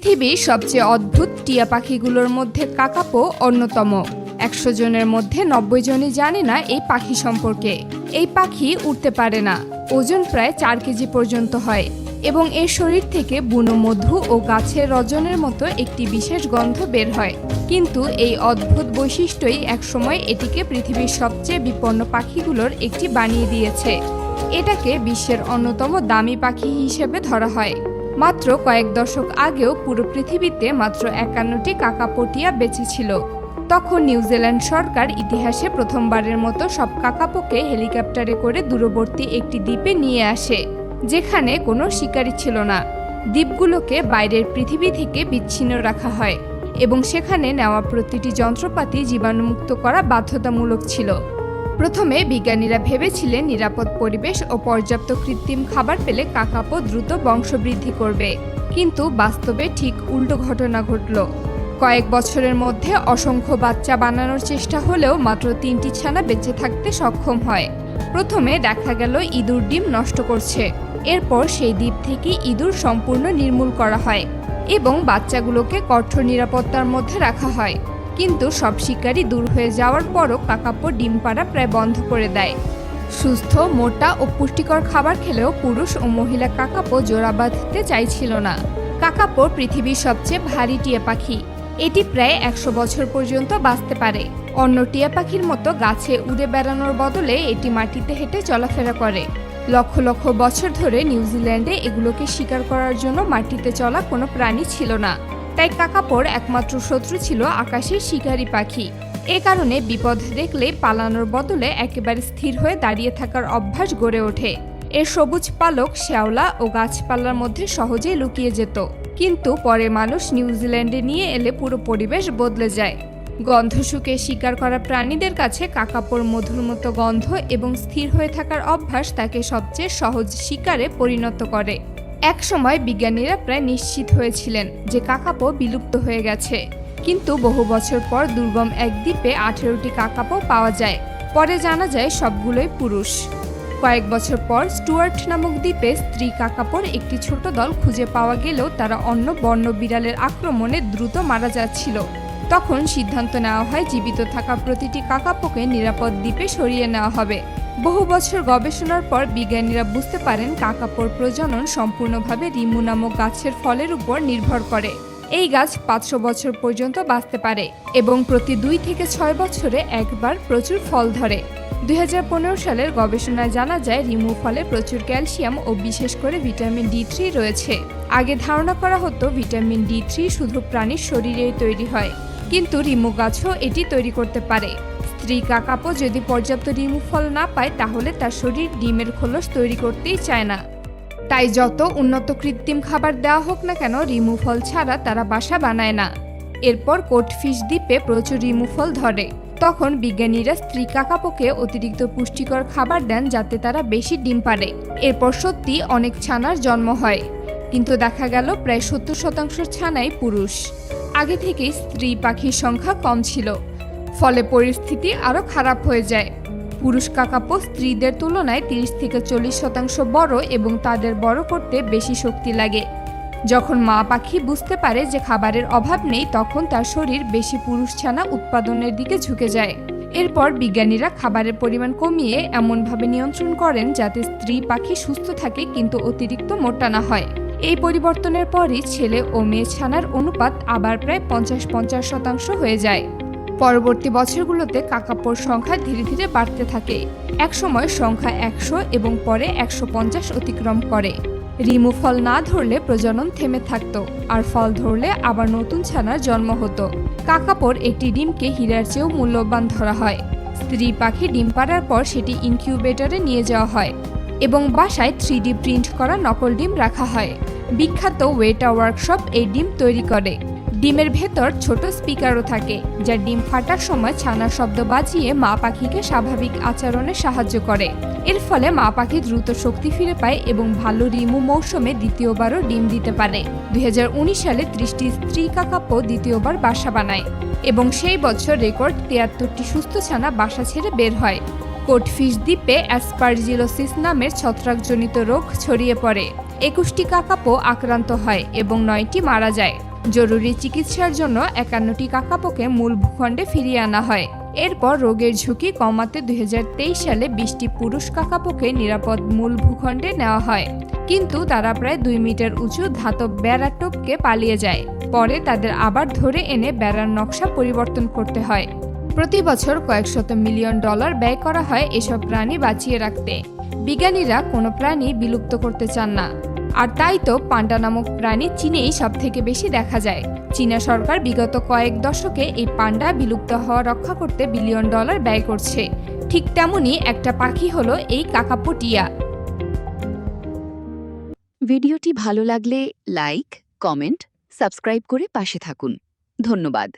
পৃথিবীর সবচেয়ে অদ্ভুত টিয়া পাখিগুলোর মধ্যে কাকাপো অন্যতম। ১০০ জনের মধ্যে ৯০ জনই জানে না এই পাখি সম্পর্কে। এই পাখি উড়তে পারে না, ওজন প্রায় ৪ কেজি পর্যন্ত হয় এবং এর শরীর থেকে বুনো মধু ও গাছের রজনের মতো একটি বিশেষ গন্ধ বের হয়। কিন্তু এই অদ্ভুত বৈশিষ্ট্যই একসময় এটিকে পৃথিবীর সবচেয়ে বিপন্ন পাখিগুলোর একটি বানিয়ে দিয়েছে। এটাকে বিশ্বের অন্যতম দামি পাখি হিসেবে ধরা হয়। মাত্র কয়েক দশক আগেও পুরো পৃথিবীতে মাত্র ৫১টি কাকাপো টিয়া বেঁচে ছিল। তখন নিউজিল্যান্ড সরকার ইতিহাসে প্রথমবারের মতো সব কাকাপোকে হেলিকপ্টারে করে দূরবর্তী একটি দ্বীপে নিয়ে আসে, যেখানে কোনো শিকারী ছিল না। দ্বীপগুলোকে বাইরের পৃথিবী থেকে বিচ্ছিন্ন রাখা হয় এবং সেখানে নেওয়া প্রতিটি যন্ত্রপাতি জীবাণুমুক্ত করা বাধ্যতামূলক ছিল। প্রথমে বিজ্ঞানীরা ভেবেছিলেন নিরাপদ পরিবেশ ও পর্যাপ্ত কৃত্রিম খাবার পেলে কাকাপো দ্রুত বংশবৃদ্ধি করবে, কিন্তু বাস্তবে ঠিক উল্টো ঘটনা ঘটল। কয়েক বছরের মধ্যে অসংখ্য বাচ্চা বানানোর চেষ্টা হলেও মাত্র ৩টি ছানা বেঁচে থাকতে সক্ষম হয়। প্রথমে দেখা গেল ইঁদুর ডিম নষ্ট করছে। এরপর সেই দ্বীপ থেকে ইঁদুর সম্পূর্ণ নির্মূল করা হয় এবং বাচ্চাগুলোকে কঠোর নিরাপত্তার মধ্যে রাখা হয়। কিন্তু সব শিকারী দূর হয়ে যাওয়ার পরও কাকাপো ডিম পাড়া প্রায় বন্ধ করে দেয়। সুস্থ, মোটা ও পুষ্টিকর খাবার খেলেও পুরুষ ও মহিলা কাকাপো জোড়া বাঁধতে চাইছিল না। কাকাপো পৃথিবীর সবচেয়ে ভারী টিয়া পাখি। এটি প্রায় ১০০ বছর পর্যন্ত বাঁচতে পারে। অন্য টিয়া পাখির মতো গাছে উড়ে বেড়ানোর বদলে এটি মাটিতে হেঁটে চলাফেরা করে। লক্ষ লক্ষ বছর ধরে নিউজিল্যান্ডে এগুলোকে শিকার করার জন্য মাটিতে চলা কোনো প্রাণী ছিল না। তাই কাকাপোর একমাত্র শত্রু ছিল আকাশের শিকারী পাখি। এ কারণে বিপদ দেখলে পালানোর বদলে একেবারে স্থির হয়ে দাঁড়িয়ে থাকার অভ্যাস গড়ে ওঠে। এর সবুজ পালক শ্যাওলা ও গাছপালার মধ্যে সহজেই লুকিয়ে যেত। কিন্তু পরে মানুষ নিউজিল্যান্ডে নিয়ে এলে পুরো পরিবেশ বদলে যায়। গন্ধ শুকে শিকার করা প্রাণীদের কাছে কাকাপোর মধুর মতো গন্ধ এবং স্থির হয়ে থাকার অভ্যাস তাকে সবচেয়ে সহজ শিকারে পরিণত করে। এক সময় বিজ্ঞানীরা প্রায় নিশ্চিত হয়েছিলেন যে কাকাপো বিলুপ্ত হয়ে গেছে, কিন্তু বহু বছর পর দুর্গম এক দ্বীপে ১৮টি কাকাপো পাওয়া যায়। পরে জানা যায় সবগুলোই পুরুষ। কয়েক বছর পর স্টুয়ার্ট নামক দ্বীপে স্ত্রী কাকাপোর একটি ছোট দল খুঁজে পাওয়া গেলেও তারা অন্য বন্য বিড়ালের আক্রমণে দ্রুত মারা যাচ্ছিল। তখন সিদ্ধান্ত নেওয়া হয় জীবিত থাকা প্রতিটি কাকাপোকে নিরাপদ দ্বীপে সরিয়ে নেওয়া হবে। বহু বছর গবেষণার পর বিজ্ঞানীরা বুঝতে পারেন কাকাপোর প্রজনন সম্পূর্ণভাবে রিমু নামক গাছের ফলের উপর নির্ভর করে। এই গাছ ৫০০ বছর পর্যন্ত বাঁচতে পারে এবং প্রতি ২ থেকে ৬ বছরে একবার প্রচুর ফল ধরে। ২০১৫ সালের গবেষণায় জানা যায় রিমু ফলে প্রচুর ক্যালসিয়াম ও বিশেষ করে ভিটামিন D3 রয়েছে। আগে ধারণা করা হতো ভিটামিন D3 শুধু প্রাণীর শরীরেই তৈরি হয়, কিন্তু রিমু গাছও এটি তৈরি করতে পারে। স্ত্রী কাকাপো যদি পর্যাপ্ত রিমু ফল না পায় তাহলে তার শরীর ডিমের খোলস তৈরি করতেই চায় না। তাই যত উন্নত কৃত্রিম খাবার দেওয়া হোক না কেন রিমু ফল ছাড়া তারা বাসা বানায় না। এরপর কোটফিশ দ্বীপে প্রচুর রিমু ফল ধরে। তখন বিজ্ঞানীরা স্ত্রী কাকাপোকে অতিরিক্ত পুষ্টিকর খাবার দেন যাতে তারা বেশি ডিম পারে। এরপর সত্যি অনেক ছানার জন্ম হয়, কিন্তু দেখা গেল প্রায় ৭০% ছানাই পুরুষ। আগে থেকেই স্ত্রী পাখির সংখ্যা কম ছিল, ফলে পরিস্থিতি আরও খারাপ হয়ে যায়। পুরুষ কাকাপো স্ত্রীদের তুলনায় ৩০ থেকে ৪০% বড় এবং তাদের বড় করতে বেশি শক্তি লাগে। যখন মা পাখি বুঝতে পারে যে খাবারের অভাব নেই, তখন তার শরীর বেশি পুরুষ ছানা উৎপাদনের দিকে ঝুঁকে যায়। এরপর বিজ্ঞানীরা খাবারের পরিমাণ কমিয়ে এমনভাবে নিয়ন্ত্রণ করেন যাতে স্ত্রী পাখি সুস্থ থাকে কিন্তু অতিরিক্ত মোটা না হয়। এই পরিবর্তনের পরই ছেলে ও মেয়ে ছানার অনুপাত আবার প্রায় ৫০-৫০% হয়ে যায়। পরবর্তী বছরগুলোতে কাকাপোর সংখ্যা ধীরে ধীরে বাড়তে থাকে। একসময় সংখ্যা ১০০ এবং পরে ১৫০ অতিক্রম করে। রিমু ফল না ধরলে প্রজনন থেমে থাকত, আর ফল ধরলে আবার নতুন ছানার জন্ম হতো। কাকাপোর একটি ডিমকে হীরার চেয়েও মূল্যবান ধরা হয়। স্ত্রী পাখি ডিম পাড়ার পর সেটি ইনকিউবেটরে নিয়ে যাওয়া হয় এবং বাসায় 3D প্রিন্ট করা নকল ডিম রাখা হয়। বিখ্যাত ওয়েটা ওয়ার্কশপ এই ডিম তৈরি করে। ডিমের ভেতর ছোট স্পিকারও থাকে, যা ডিম ফাটার সময় ছানার শব্দ বাজিয়ে মা পাখিকে স্বাভাবিক আচরণে সাহায্য করে। এর ফলে মা পাখি দ্রুত শক্তি ফিরে পায় এবং ভালো রিমু মৌসুমে দ্বিতীয়বারও ডিম দিতে পারে। ২০১৯ সালে ৩০টি স্ত্রী কাকাপো দ্বিতীয়বার বাসা বানায় এবং সেই বছর রেকর্ড ৭৩টি সুস্থ ছানা বাসা ছেড়ে বের হয়। কোডফিশ দ্বীপে অ্যাসপারজিলোসিস নামের ছত্রাকজনিত রোগ ছড়িয়ে পড়ে। 21টি কাকাপো আক্রান্ত হয় এবং 9টি মারা যায়। জরুরি চিকিৎসার জন্য 51টি কাকাপোকে মূল ভূখণ্ডে ফিরিয়ে আনা হয়। এরপর রোগের ঝুঁকি কমাতে 2023 সালে 20টি পুরুষ কাকাপোকে নিরাপদ মূল ভূখণ্ডে নেওয়া হয়, কিন্তু তারা প্রায় 2 মিটার উঁচু ধাতব বেড়া টপকে পালিয়ে যায়। পরে তাদের আবার ধরে এনে বেড়ার নকশা পরিবর্তন করতে হয়। প্রতি বছর কয়েক শত মিলিয়ন ডলার ব্যয় করা হয় এসব প্রাণী বাঁচিয়ে রাখতে। বিজ্ঞানীরা কোনো প্রাণী বিলুপ্ত করতে চান না, আর তাই তো পান্ডা নামক প্রাণী চীনেই সবথেকে বেশি দেখা যায়। চীনা সরকার বিগত কয়েক দশকে এই পান্ডা বিলুপ্ত হওয়া রক্ষা করতে বিলিয়ন ডলার ব্যয় করছে। ঠিক তেমনই একটা পাখি হলো এই কাকাপো টিয়া। ভিডিওটি ভালো লাগলে লাইক, কমেন্ট, সাবস্ক্রাইব করে পাশে থাকুন। ধন্যবাদ।